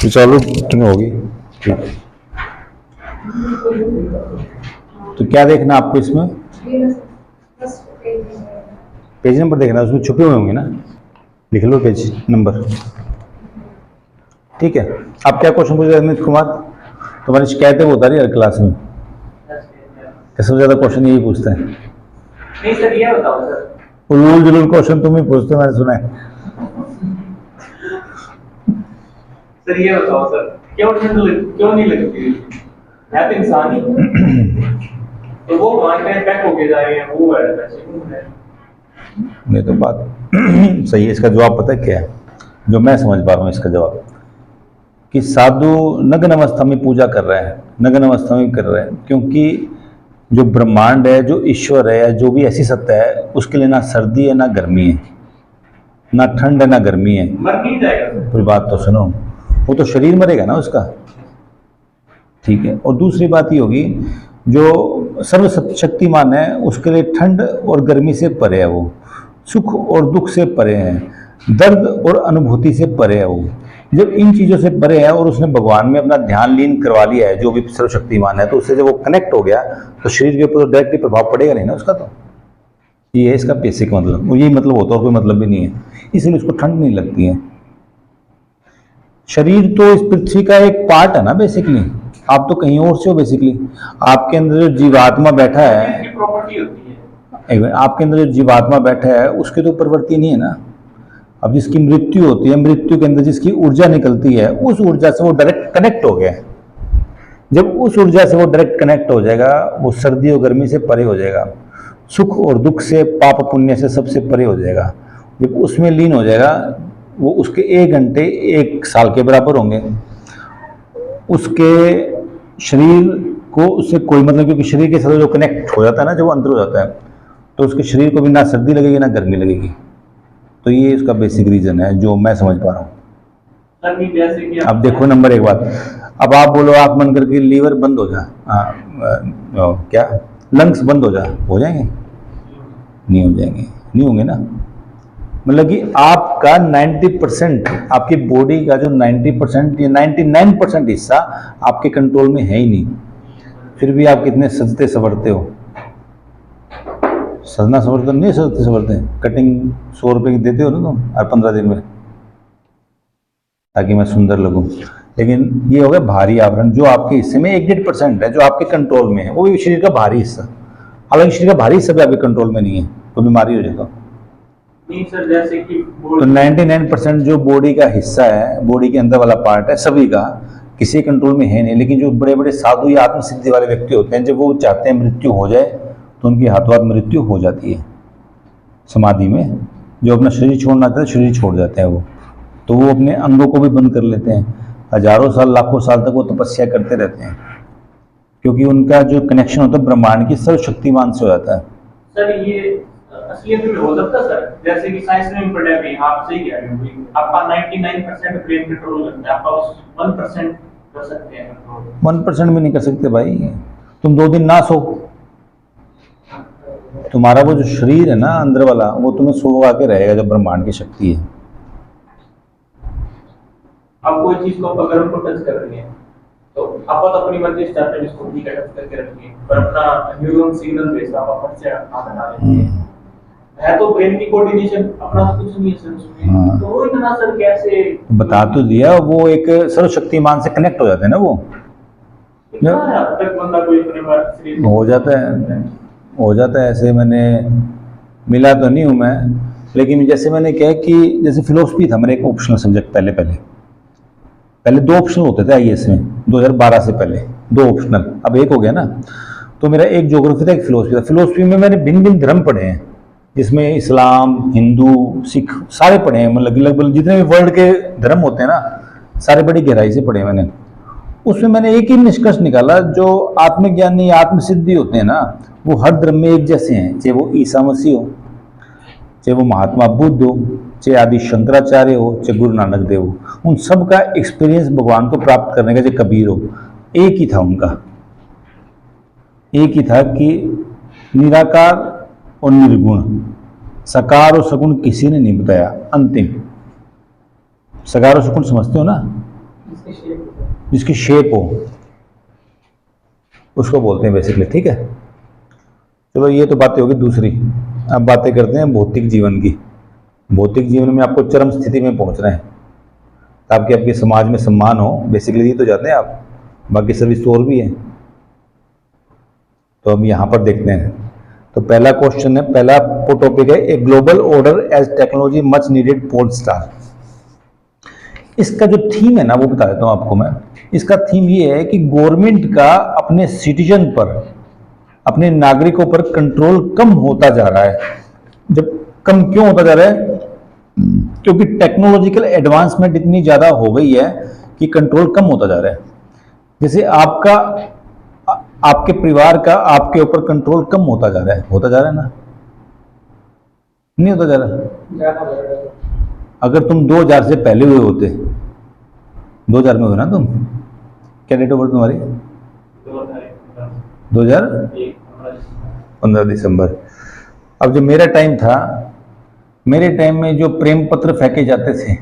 तो चलो तुम्हें होगी ठीक। तो क्या देखना आपको इसमें? पेज नंबर देखना, उसमें छुपे हुए होंगे ना, लिख लो पेज नंबर। ठीक है, आप क्या क्वेश्चन पूछ रहे अमित कुमार? तुम्हारी शिकायतें वो बता रही है हर क्लास में, सबसे ज्यादा क्वेश्चन यही पूछते हैं। नहीं सर, ये बताओ सर, उलूल जुलूल क्वेश्चन तुम ही पूछते हो, मैंने सुना है। सर ये बताओ सर, क्यों नहीं लगती है तो इंसान ही तो वो मान के पैक होके जा रहे हैं, वो है वैसे नहीं तो बात सही है। इसका जवाब पता है क्या है, जो मैं समझ पा रहा हूँ इसका जवाब, कि साधु नग्न अवस्था में पूजा कर रहे हैं, नग्न अवस्था में कर रहे हैं, क्योंकि जो ब्रह्मांड है, जो ईश्वर है, जो भी ऐसी सत्ता है, उसके लिए ना सर्दी है ना गर्मी है, ना ठंड है ना गर्मी है। मर नहीं जाएगा। पूरी बात तो सुनो, वो तो शरीर मरेगा ना उसका, ठीक है। और दूसरी बात ये होगी, जो सर्वशक्तिमान है उसके लिए ठंड और गर्मी से परे है वो, सुख और दुख से परे है, दर्द और अनुभूति से परे है वो। जब इन चीज़ों से परे है और उसने भगवान में अपना ध्यान लीन करवा लिया है, जो भी सर्वशक्तिमान है, तो उससे जब वो कनेक्ट हो गया तो शरीर के ऊपर डायरेक्टली प्रभाव पड़ेगा नहीं ना उसका। तो ये है इसका बेसिक मतलब, यही मतलब होता है, कोई मतलब भी नहीं है, इसलिए उसको ठंड नहीं लगती है। शरीर तो इस पृथ्वी का एक पार्ट है ना बेसिकली, आप तो कहीं और से हो बेसिकली। आपके अंदर जो जीवात्मा बैठा है, प्रॉपर्टी होती है, आपके अंदर जो जीवात्मा बैठा है उसके तो प्रवृत्ति नहीं है ना। अब जिसकी मृत्यु होती है, मृत्यु के अंदर जिसकी ऊर्जा निकलती है, उस ऊर्जा से वो डायरेक्ट कनेक्ट हो गया। जब उस ऊर्जा से वो डायरेक्ट कनेक्ट हो जाएगा, वो सर्दी और गर्मी से परे हो जाएगा, सुख और दुख से, पाप पुण्य से सबसे परे हो जाएगा। जब उसमें लीन हो जाएगा, वो उसके 1 घंटे 1 साल के बराबर होंगे। उसके शरीर को उससे कोई मतलब, क्योंकि शरीर के साथ जो कनेक्ट हो जाता है ना, जब वो अंदर हो जाता है, तो उसके शरीर को भी ना सर्दी लगेगी ना गर्मी लगेगी। तो ये इसका बेसिक रीजन है जो मैं समझ पा रहा हूँ। अब देखो नंबर 1 बात, अब आप बोलो आंख बंद करके लीवर बंद हो जा, क्या लंग्स बंद हो जा, हो जाएंगे? नहीं हो जाएंगे, नहीं होंगे ना। मतलब कि आपका 90%, आपकी बॉडी का जो 90% या 99% हिस्सा आपके कंट्रोल में है ही नहीं, फिर भी आप कितने सजते संवरते हो। सजना संवरते नहीं, सजते संवरते। कटिंग 100 रुपये की देते हो ना तुम हर 15 दिन में, ताकि मैं सुंदर लगूं। लेकिन ये हो गया भारी आवरण, जो आपके हिस्से में 1-1.5% है, जो आपके कंट्रोल में है, वो भी शरीर का भारी हिस्सा। हालांकि शरीर का भारी हिस्सा भी आपके कंट्रोल में नहीं है, तो बीमारी हो जाएगा। नहीं सर, जैसे कि तो 99% जो बॉडी का हिस्सा है, बॉडी के अंदर वाला पार्ट है, सभी का किसी कंट्रोल में है नहीं। लेकिन जो बड़े बड़े साधु या आत्मसिद्धि वाले व्यक्ति होते हैं, जब वो चाहते हैं मृत्यु हो जाए, तो उनकी हाथों हाथ मृत्यु हो जाती है समाधि में। जो अपना शरीर छोड़ना चाहते हैं, शरीर छोड़ जाते हैं वो, तो वो अपने अंगों को भी बंद कर लेते हैं। हजारों साल, लाखों साल तक वो तपस्या करते रहते हैं, क्योंकि उनका जो कनेक्शन होता है ब्रह्मांड की सर्वशक्तिमान से हो जाता है। सर ये असलियत में हो सकता सर, जैसे कि साइंस में पढ़ा है, आप सही कह रहे हो, आपका 99% ब्रेन कंट्रोल करता है, आपका उस 1% कर सकते हैं कंट्रोल। 1% भी नहीं कर सकते भाई। तुम 2 दिन ना सो, तुम्हारा वो जो शरीर है ना अंदर वाला, वो तुम्हें सोवा के रहेगा, जो ब्रह्मांड की शक्ति है। आप कोई चीज को अगर उनको टच कर रही है, तो आप अपनी मर्जी से चाहते हैं इसको ठीक है टच करके रखिए, पर अपना न्यूरॉन सिग्नल भेजता आप अपने से हटा लेंगे। है तो ब्रेन की कोऑर्डिनेशन, अपना तो कुछ नहीं है सर उसमें। तो वो इतना सर कैसे बता तो दिया, वो एक सर्वशक्तिमान से कनेक्ट हो जाते हैं ना, वो तक बंदा कोई अपने बात हो जाता है, हो जाता है ऐसे। मैंने मिला तो नहीं हूँ मैं, लेकिन जैसे मैंने कहा कि जैसे फिलोसफी था मेरा एक ऑप्शनल सब्जेक्ट, पहले 2 ऑप्शनल होते थे आईएएस में, 2012 से पहले 2 ऑप्शनल, अब 1 हो गया ना। तो मेरा एक ज्योग्राफी था, एक फिलोसफी था। फिलोसफी में मैंने भिन्न भिन्न धर्म पढ़े हैं, जिसमें इस्लाम, हिंदू, सिख सारे पढ़े हैं। मतलब लगभग जितने भी वर्ल्ड के धर्म होते हैं ना, सारे बड़ी गहराई से पढ़े मैंने। उसमें मैंने एक ही निष्कर्ष निकाला, जो आत्मज्ञानी आत्मसिद्धि होते हैं ना, वो हर धर्म में एक जैसे हैं, चाहे वो ईसा मसीह हो, चाहे वो महात्मा बुद्ध हो, चाहे आदि शंकराचार्य हो, चाहे गुरु नानक देव हो। उन सब का एक्सपीरियंस भगवान को प्राप्त करने का, चाहे कबीर हो, एक ही था उनका, एक ही था कि निराकार और निर्गुण, सकार और सगुण किसी ने नहीं बताया। अंतिम सकार और सगुण समझते हो ना? जिसकी शेप हो, उसको बोलते हैं बेसिकली। ठीक है, चलो ये तो बातें होगी दूसरी। अब बातें करते हैं भौतिक जीवन की। भौतिक जीवन में आपको चरम स्थिति में पहुंच रहे हैं ताकि आपके समाज में सम्मान हो, बेसिकली ये तो जाते हैं आप, बाकी सर्विस तो और भी है। तो अब यहाँ पर देखते हैं। तो पहला क्वेश्चन है, पहला टॉपिक है, a global order age technology much needed pole star. इसका जो थीम है ना वो बता देता हूँ आपको मैं। इसका थीम ये है कि गवर्नमेंट का अपने सिटीजन पर, अपने नागरिकों पर कंट्रोल कम होता जा रहा है। जब कम क्यों होता जा रहा है? क्योंकि टेक्नोलॉजिकल एडवांसमेंट इतनी ज्यादा हो गई है कि कंट्रोल कम होता जा रहा है। जैसे आपका, आपके परिवार का आपके ऊपर कंट्रोल कम होता जा रहा है, होता जा रहा है ना? नहीं होता जा रहा? अगर तुम 2000 से पहले हुए होते, 2000 में हो ना तुम, क्या डेट ऑफ बर्थ तुम्हारी? 2015 दिसंबर। अब जो मेरा टाइम था, मेरे टाइम में जो प्रेम पत्र फेंके जाते थे,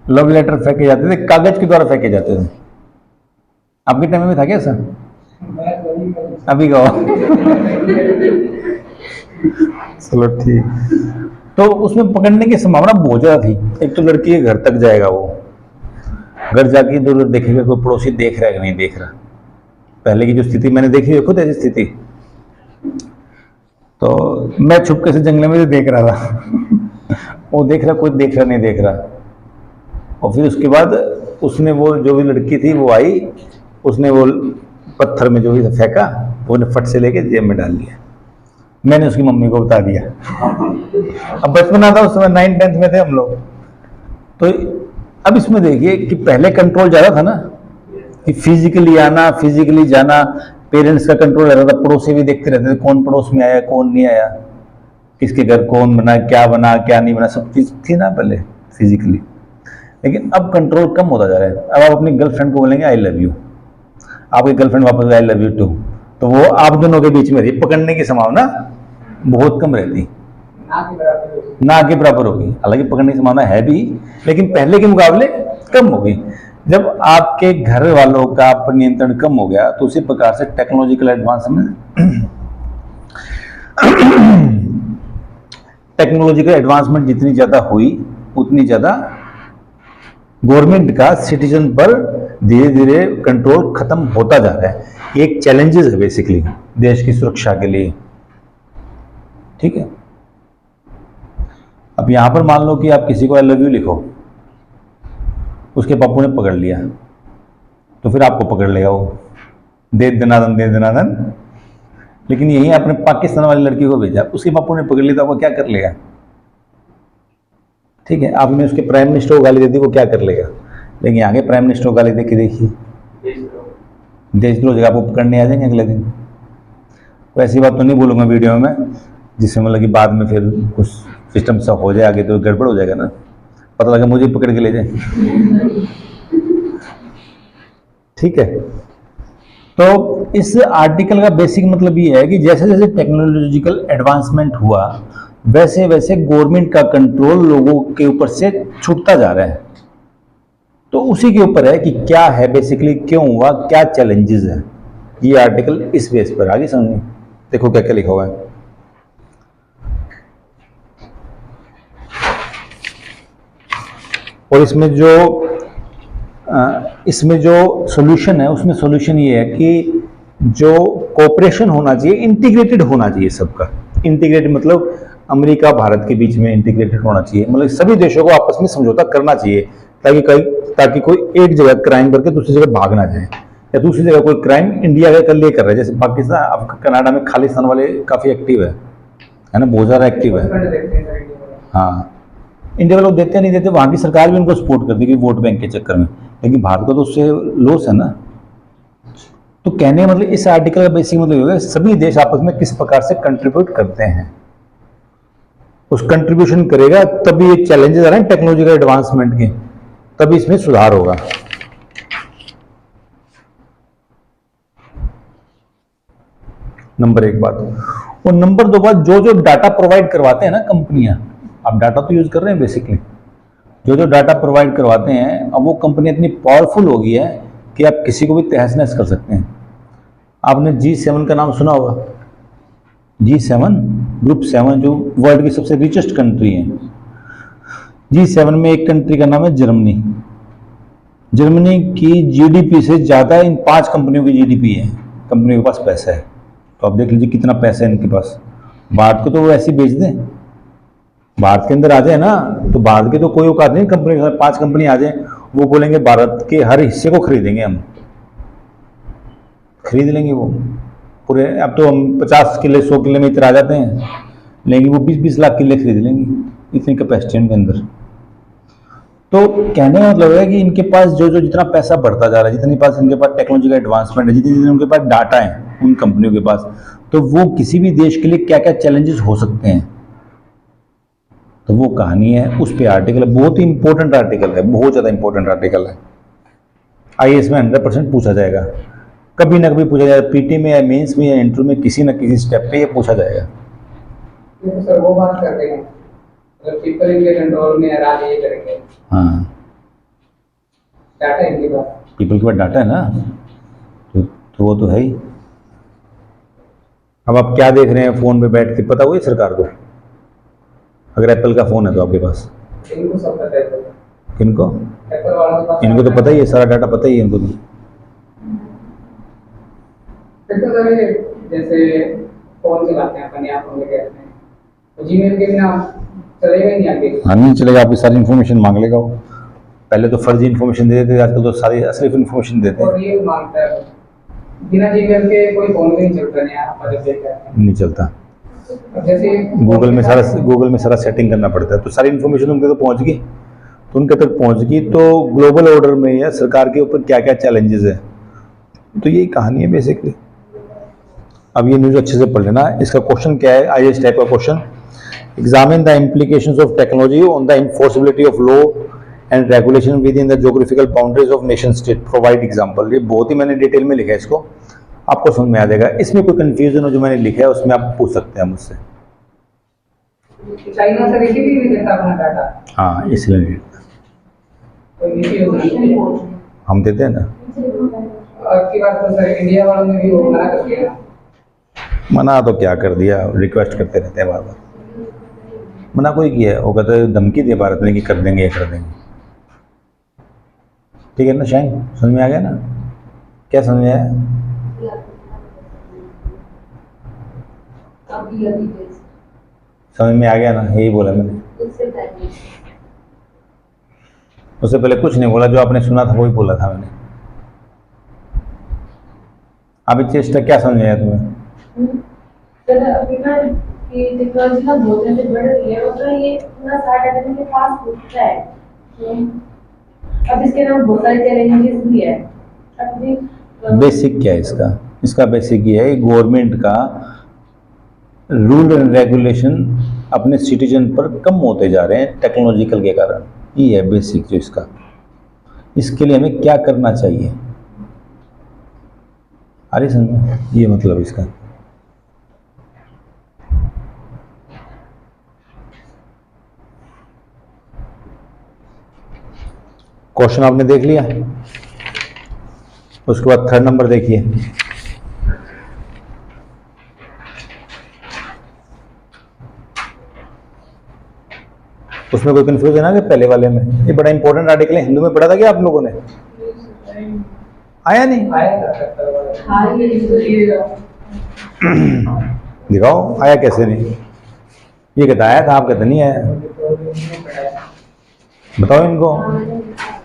लव लेटर फेंके जाते थे, कागज के द्वारा फेंके जाते थे। आपके टाइम में था क्या सर? अभी कहो। चलो ठीक। तो उसमें पकड़ने की संभावना बहुत ज्यादा थी। एक तो लड़की के घर तक जाएगा, वो घर जाके इधर उधर देखेगा कोई पड़ोसी देख रहा है कि नहीं देख रहा। पहले की जो स्थिति मैंने देखी है खुद, ऐसी स्थिति, तो मैं छुपके से जंगले में देख रहा था। वो देख रहा, कोई देख रहा नहीं देख रहा। और फिर उसके बाद उसने, वो जो भी लड़की थी वो आई, उसने वो पत्थर में जो भी फेंका, वो ने फट से लेके जेब में डाल लिया। मैंने उसकी मम्मी को बता दिया। अब बचपना था उस समय, 9th-10th में थे हम लोग। तो अब इसमें देखिए कि पहले कंट्रोल ज्यादा था ना, कि फिजिकली आना, फिजिकली जाना, पेरेंट्स का कंट्रोल रहता था। पड़ोसी भी देखते रहते थे कौन पड़ोस में आया, कौन नहीं आया, किसके घर कौन बना, क्या नहीं बना, सब चीज थी ना पहले फिजिकली। लेकिन अब कंट्रोल कम होता जा रहा है। अब आप अपनी गर्लफ्रेंड को बोलेंगे आई लव यू, आपकी गर्लफ्रेंड वापस आई लव यू टू, तो वो आप दोनों के बीच में रही, पकड़ने की संभावना बहुत कम रहती, ना के बराबर होगी। हालांकि पकड़ने की संभावना है भी, लेकिन पहले के मुकाबले कम होगी। जब आपके घर वालों का पर नियंत्रण कम हो गया, तो उसी प्रकार से टेक्नोलॉजिकल एडवांसमेंट जितनी ज्यादा हुई, उतनी ज्यादा गवर्नमेंट का सिटीजन पर धीरे धीरे कंट्रोल खत्म होता जा रहा है। एक चैलेंजेस है बेसिकली देश की सुरक्षा के लिए। ठीक है, अब यहां पर मान लो कि आप किसी को आई लव यू लिखो, उसके पापू ने पकड़ लिया, तो फिर आपको पकड़ लेगा वो, दे दनादन। लेकिन यही आपने पाकिस्तान वाली लड़की को भेजा, उसके पापू ने पकड़ लिया, तो वो क्या कर लेगा? ठीक है, आपने उसके प्राइम मिनिस्टर को गाली दे दी, वो क्या कर लेगा? लेकिन आगे प्राइम मिनिस्टर को गाली दे के देखिए, देशद्रोह जगह आपको पकड़ने आ जाएंगे अगले दिन। तो ऐसी बात तो नहीं बोलूंगा वीडियो में, जिससे मतलब कि बाद में फिर कुछ सिस्टम सा हो जाए, आगे तो गड़बड़ हो जाएगा ना, पता लगा मुझे पकड़ के ले जाए। ठीक है, तो इस आर्टिकल का बेसिक मतलब ये है कि जैसे जैसे टेक्नोलॉजिकल एडवांसमेंट हुआ, वैसे वैसे गवर्नमेंट का कंट्रोल लोगों के ऊपर से छूटता जा रहा है। तो उसी के ऊपर है कि क्या है बेसिकली, क्यों हुआ, क्या चैलेंजेस है। ये आर्टिकल इस बेस पर, आगे समझिए। देखो क्या क्या लिखा हुआ है। और इसमें जो सॉल्यूशन है, उसमें सॉल्यूशन ये है कि जो कोऑपरेशन होना चाहिए, इंटीग्रेटेड होना चाहिए सबका। इंटीग्रेटेड मतलब अमेरिका भारत के बीच में इंटीग्रेटेड होना चाहिए, मतलब सभी देशों को आपस में समझौता करना चाहिए, ताकि कोई एक जगह क्राइम करके दूसरी जगह भाग ना जाए, या दूसरी जगह कोई क्राइम इंडिया के कर लिए कर रहा है। जैसे पाकिस्तान, अब कनाडा में खालिस्तान वाले काफी एक्टिव है ना, बहुत ज्यादा एक्टिव है। हाँ, इंडिया वाले लोग देते नहीं देते, वहां की सरकार भी उनको सपोर्ट करती है वोट बैंक के चक्कर में, लेकिन भारत को तो उससे लॉस है ना। तो कहने मतलब इस आर्टिकल का बेसिक मतलब होगा सभी देश आपस में किस प्रकार से कंट्रीब्यूट करते हैं, उस कंट्रीब्यूशन करेगा तभी ये चैलेंजेस आ रहे हैं टेक्नोलॉजिकल एडवांसमेंट के, तभी इसमें सुधार होगा। नंबर एक बात। और नंबर दो बात, जो जो डाटा प्रोवाइड करवाते हैं ना कंपनियां, आप डाटा तो यूज कर रहे हैं बेसिकली, जो जो डाटा प्रोवाइड करवाते हैं, अब वो कंपनी इतनी पावरफुल हो गई है कि आप किसी को भी तहस नहस कर सकते हैं। आपने G7 का नाम सुना होगा, G7 ग्रुप 7 जो वर्ल्ड की सबसे रिचेस्ट कंट्री है। G7 में एक कंट्री का नाम है जर्मनी। जर्मनी की जीडीपी से ज़्यादा इन 5 कंपनियों की जीडीपी है, कंपनियों के पास पैसा है। तो आप देख लीजिए कितना पैसा है इनके पास। भारत को तो वो ऐसे ही बेच दें, भारत के अंदर आ जाए ना, तो भारत के तो कोई औकात नहीं, कंपनी 5 कंपनी आ जाए, वो बोलेंगे भारत के हर हिस्से को खरीदेंगे, हम खरीद लेंगे वो पूरे। अब तो हम 50 किले 100 किले में इतर आ जाते हैं, लेकिन वो 20-20 लाख किले खरीद लेंगे, इतनी कैपेसिटी उनके अंदर। तो कहने का मतलब है कि इनके पास जो जो जितना पैसा बढ़ता जा रहा है, जितनी पास इनके पास टेक्नोलॉजी का एडवांसमेंट है, जितनी जितनी उनके पास डाटा है उन कंपनियों के पास, तो वो किसी भी देश के लिए क्या क्या चैलेंजेस हो सकते हैं, तो वो कहानी है, उस पे आर्टिकल है। बहुत ही इंपॉर्टेंट आर्टिकल है, बहुत ज़्यादा इंपॉर्टेंट आर्टिकल है। IAS में 100% पूछा जाएगा, कभी ना कभी पूछा जाएगा, पीटी में या मेंस में या इंटरव्यू में किसी न किसी स्टेप पे ये पूछा जाएगा। तो सर वो बात कर रहे हैं, मतलब पीपल इनके कंट्रोल में है, राज्य ये करेंगे। हाँ, डाटा इनके पास, पीपल के पास डाटा है ना, तो वो तो है ही। अब आप क्या देख रहे हैं फ़ोन पे बैठ के, पता हुई सरकार को? अगर एप्पल का फ़ोन है तो आपके पास, इनको सब पता है। किनको? एप्पल वालों के पास इनको तो पता ही है, सारा डाटा पता ही है इनको तो। देखो सर, ये जैसे फोन चलाते हैं अपन, या फोन में कहते हैं, तो जीमेल के बिना चलेगा ही नहीं आगे। हाँ, नहीं चलेगा, आपकी सारी इन्फॉर्मेशन मांग लेगा वो। पहले तो फर्जी इन्फॉर्मेशन दे देते थे, आजकल तो सारी असली इन्फॉर्मेशन देते और हैं। ये मांगता है, बिना जीमेल के कोई फोन भी नहीं चलता नहीं आप जब देखते हैं। नहीं चलता, जैसे गूगल में सारा सेटिंग करना पड़ता है, तो सारी इन्फॉर्मेशन उनके तक पहुंच गई, तो उनके तक पहुंच गई, तो ग्लोबल ऑर्डर में या सरकार के ऊपर क्या क्या चैलेंजेस है, तो यही कहानी है बेसिकली। अब ये न्यूज़ अच्छे से पढ़ लेना। इसका क्वेश्चन क्या है, IAS टाइप का question, examine the implications of technology on the enforceability of law and regulation with in the geographical boundaries of nation state, provide example. ये बहुत ही मैंने डिटेल में लिखा है, इसको आपको समझ में आ जाएगा। इसमें कोई कंफ्यूजन हो जो मैंने लिखा है उसमें आप पूछ सकते हैं मुझसे। चाइना सर इसीलिए नहीं देता अपना डाटा, हाँ, इसलिए कोई नीति होगी, हम देते हैं ना। आपकी बात तो सर इंडिया वालों ने भी वो मना कर दिया। मना तो क्या कर दिया, रिक्वेस्ट करते रहते हैं बार बार। मना कोई किया है, वो कहते हैं धमकी दे भारत ने कि कर देंगे या कर देंगे। ठीक है ना शाइन, समझ में आ गया ना? क्या समझ में आया? समझ में आ गया ना, यही बोला मैंने। उससे पहले कुछ नहीं बोला, जो आपने सुना था वही बोला था मैंने। अभी चेष्टा क्या समझ में आया तुम्हें? सर अभी ना कि टेक्नोलॉजी ना बहुत तेजी से बढ़ रही है, और तो ये इतना सारा डाटा के पास होता है, अब इसके ना बहुत सारे चैलेंजेस भी है। अपनी बेसिक क्या है इसका? इसका बेसिक ये है, गवर्नमेंट का रूल एंड रेगुलेशन अपने सिटीजन पर कम होते जा रहे हैं टेक्नोलॉजिकल के कारण। ये है बेसिक जो इसका। इसके लिए हमें क्या करना चाहिए, अरे समझो, ये मतलब इसका। क्वेश्चन आपने देख लिया, उसके बाद 3rd नंबर देखिए। उसमें कोई कंफ्यूजन है ना कि पहले वाले में? ये बड़ा इंपॉर्टेंट आर्टिकल है, हिंदू में पढ़ा था क्या आप लोगों ने? आया नहीं? दिखाओ आया कैसे नहीं? ये कहता आया था, आप कहते नहीं आया। बताओ इनको,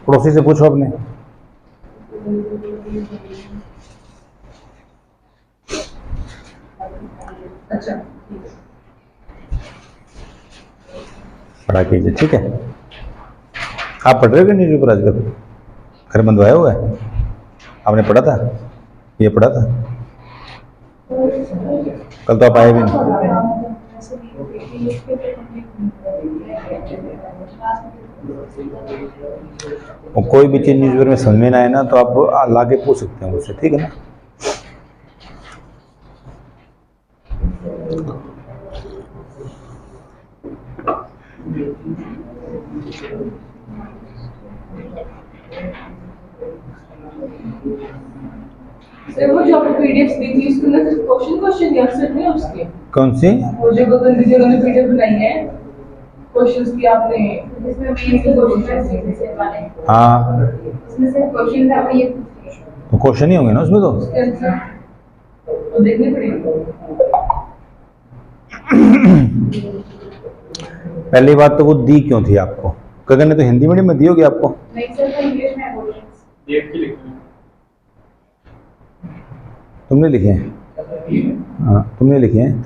पड़ोसी से पूछो अपने। अच्छा, पढ़ा कीजिए, ठीक है? आप पढ़ रहे हो न्यूज़पेपर आजकल? घर बंधवाया हुआ है? आपने पढ़ा था? ये पढ़ा था? कल तो आप आए भी नहीं। और कोई भी चीज़ न्यूज़पेपर में समझ में ना आए ना, तो आप लाके पूछ सकते हैं मुझसे, ठीक है ना? सर वो जो आपने पीडीएफ दी थी उसके अंदर क्वेश्चन के आंसर थे उसके, कौन सी? वो जो गगन दीदी ने पीडीएफ बनाई है क्वेश्चंस की आपने, जिसमें मेन के क्वेश्चन थे वाले, हाँ उसमें से क्वेश्चन था आपने ये तो क्वेश्चन ही होंगे ना उसमें तो। उसके आंसर तो देखने पड़ेंगे। पहली बात तो वो दी क्यों थी आपको? गगन ने तो हिंदी मीडियम में दी होगी आपको। नहीं सर तो इंग्लिश में क्वेश्चंस देख के लिखना है। तुमने लिखे हैं? हाँ तुमने लिखे हैं।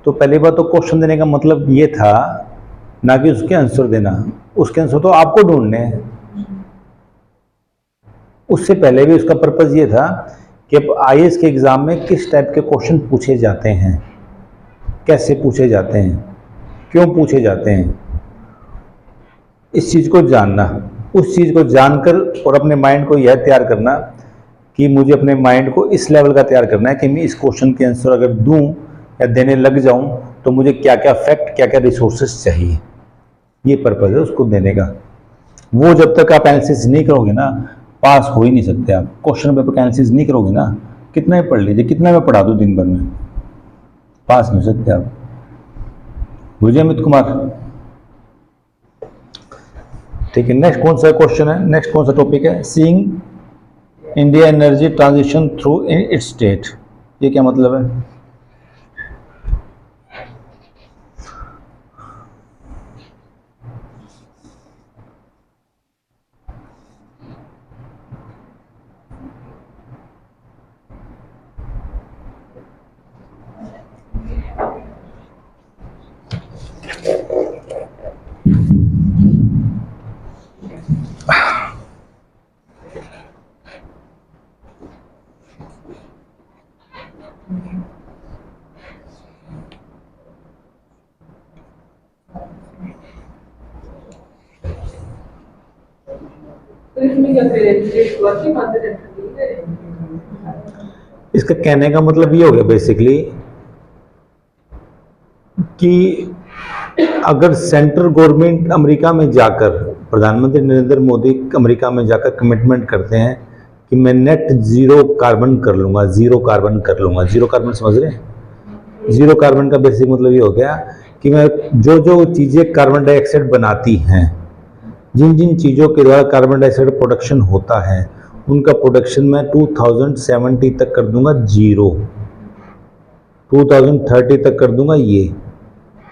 तो पहली बात तो क्वेश्चन देने का मतलब ये था ना कि उसके आंसर देना, उसके आंसर तो आपको ढूंढने हैं। उससे पहले भी उसका पर्पस ये था कि अब आईएएस के एग्जाम में किस टाइप के क्वेश्चन पूछे जाते हैं, कैसे पूछे जाते हैं, क्यों पूछे जाते हैं, इस चीज़ को जानना, उस चीज़ को जानकर और अपने माइंड को यह तैयार करना कि मुझे अपने माइंड को इस लेवल का तैयार करना है कि मैं इस क्वेश्चन के आंसर अगर दूं या देने लग जाऊं तो मुझे क्या क्या फैक्ट, क्या क्या रिसोर्सेस चाहिए। ये पर्पज़ है उसको देने का। वो जब तक आप एनालिसिस नहीं करोगे ना, पास हो ही नहीं सकते आप। क्वेश्चन पेपर का एनालिसिस नहीं करोगे ना, कितना ही पढ़ लीजिए, कितना मैं पढ़ा दूँ दिन भर में, पास नहीं हो सकते आप। बुझे अमित कुमार? ठीक है, नेक्स्ट कौन सा क्वेश्चन है, नेक्स्ट कौन सा टॉपिक है? Seeing India energy transition through in its state. ये क्या मतलब है? तो इसमें क्या करेंगे, वर्किंग कॉन्फिडेंस करेंगे। इसका कहने का मतलब ये हो गया बेसिकली कि अगर सेंट्रल गवर्नमेंट अमेरिका में जाकर, प्रधानमंत्री नरेंद्र मोदी अमेरिका में जाकर कमिटमेंट करते हैं कि मैं नेट जीरो कार्बन कर लूँगा, जीरो कार्बन कर लूँगा। जीरो कार्बन समझ रहे हैं? जीरो कार्बन का बेसिक मतलब ये हो गया कि मैं जो जो चीज़ें कार्बन डाइऑक्साइड बनाती हैं, जिन जिन चीज़ों के द्वारा कार्बन डाइऑक्साइड प्रोडक्शन होता है, उनका प्रोडक्शन मैं 2070 तक कर दूंगा जीरो, 2030 तक कर दूंगा ये।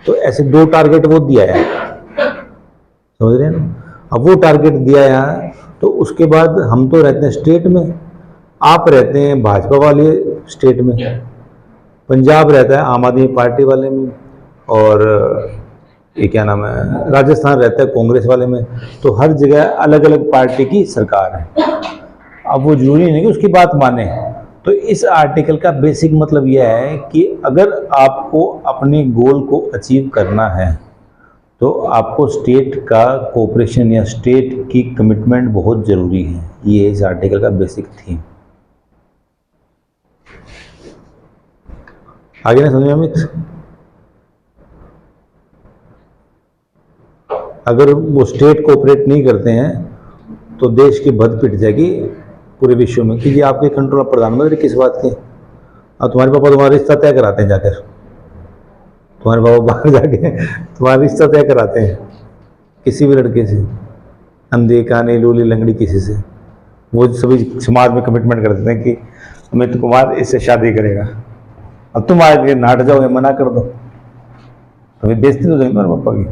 तो ऐसे दो टारगेट वो दिया है, समझ रहे हैं ना? अब वो टारगेट दिया है तो उसके बाद हम तो रहते हैं स्टेट में, आप रहते हैं भाजपा वाले स्टेट में, पंजाब रहता है आम आदमी पार्टी वाले में, और ये क्या नाम है, राजस्थान रहता है कांग्रेस वाले में। तो हर जगह अलग अलग पार्टी की सरकार है। अब वो जरूरी नहीं कि उसकी बात माने। तो इस आर्टिकल का बेसिक मतलब यह है कि अगर आपको अपने गोल को अचीव करना है तो आपको स्टेट का कोऑपरेशन या स्टेट की कमिटमेंट बहुत ज़रूरी है। ये इस आर्टिकल का बेसिक थीम। आगे ना समझे अमित? अगर वो स्टेट कोऑपरेट नहीं करते हैं तो देश की भद पिट जाएगी पूरे विश्व में कि ये आपके कंट्रोल प्रधानमंत्री किस बात के। और तुम्हारे पापा तुम्हारा रिश्ता तय कराते हैं जाकर, तुम्हारे पापा बाहर जाके तुम्हारा रिश्ता तय कराते हैं किसी भी लड़के से, अंधे काने लूली लंगड़ी किसी से। वो सभी समाज में कमिटमेंट कर देते हैं कि अमित कुमार इससे शादी करेगा। अब तुम आगे नाट जाओगे, मना कर दो तो बेइज्जती तो जाएगी तुम्हारे पापा की।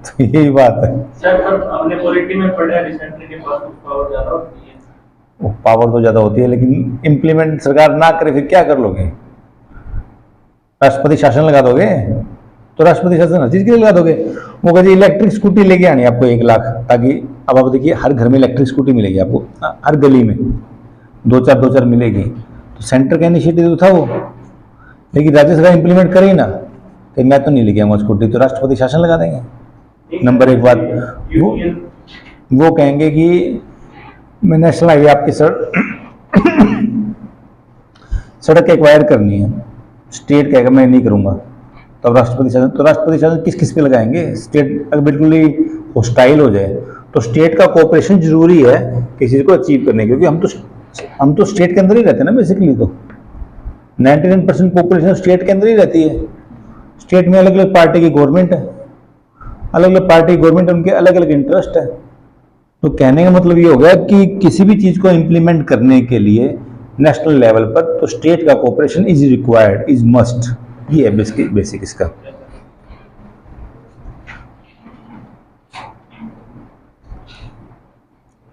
तो यही बात है। सर हमने पॉलिटी में पढ़ा रिसेंटली के पास पावर ज्यादा होती है। पावर तो ज़्यादा होती है लेकिन इम्प्लीमेंट सरकार ना करे फिर क्या कर लोगे? राष्ट्रपति शासन लगा दोगे तो राष्ट्रपति शासन हर चीज़ के लिए लगा दोगे। वो कहते इलेक्ट्रिक स्कूटी लेके आनी है आपको 1 लाख, ताकि अब आप देखिए हर घर में इलेक्ट्रिक स्कूटी मिलेगी आपको, हर गली में 2-4 मिलेगी। तो सेंटर का इनिशिएटिव था वो, लेकिन राज्य सरकार इम्प्लीमेंट करे ही ना कि मैं तो नहीं लेके आऊँगा स्कूटी, तो राष्ट्रपति शासन लगा देंगे। नंबर 1 बात वो कहेंगे कि मैं नेशनल हाईवे आपकी सड़क एक्वायर करनी है, स्टेट कहेगा मैं नहीं करूँगा, तब राष्ट्रपति शासन, तो राष्ट्रपति शासन किस किस पे लगाएंगे? स्टेट अगर बिल्कुल ही हॉस्टाइल हो जाए तो स्टेट का कोऑपरेशन जरूरी है किसी चीज को अचीव करने के, क्योंकि हम तो स्टेट के अंदर ही रहते हैं ना बेसिकली। तो 99% पॉपुलेशन स्टेट के अंदर ही रहती है। स्टेट में अलग अलग पार्टी की गवर्नमेंट है, अलग अलग पार्टी की गवर्नमेंट, उनके अलग अलग इंटरेस्ट है। तो कहने का मतलब ये हो गया कि किसी भी चीज को इंप्लीमेंट करने के लिए नेशनल लेवल पर तो स्टेट का cooperation is required, is must. ये है बेसिक इसका।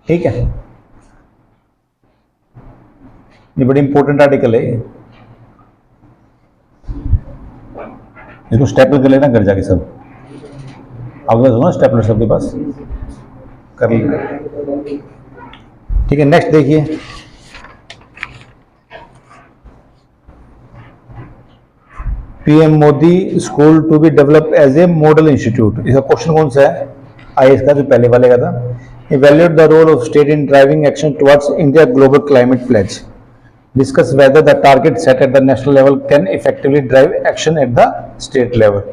ठीक है, ये बड़ी इंपॉर्टेंट आर्टिकल है। इसको स्टेपलर कर लेना घर जाके सब। आपके पास होना स्टेपलर सबके पास? कर लेना। ठीक है, नेक्स्ट देखिए। PM Modi school to be develop as a model institute. इसका क्वेश्चन कौन सा है? आईएएस का जो पहले वाले का था। Evaluate the role of state in driving action towards India global climate pledge. Discuss whether the target set at the national level can effectively drive action at the state level.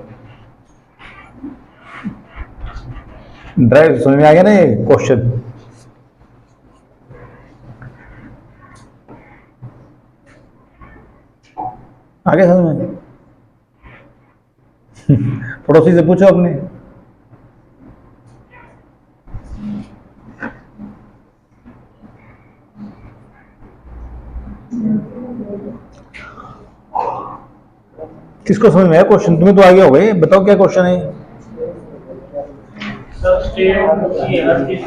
Drive समझ में आ गया ना ये question? आ गया समझ में? पड़ोसी से पूछो अपने। किसको समझ में आया क्वेश्चन? तुम्हें तो आ गया होगा ये। बताओ क्या क्वेश्चन है? सर स्टेट की हर चीज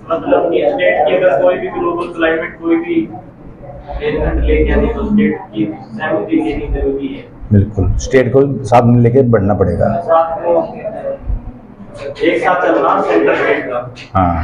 मतलब कि स्टेट की अगर कोई भी ग्लोबल क्लाइमेट कोई भी अरेंजमेंट लेके आनी तो स्टेट की सहमति लेनी जरूरी है। बिल्कुल, स्टेट को साथ में लेके बढ़ना पड़ेगा। साथ में एक साथ चलना सेंटर स्टेट का। हाँ,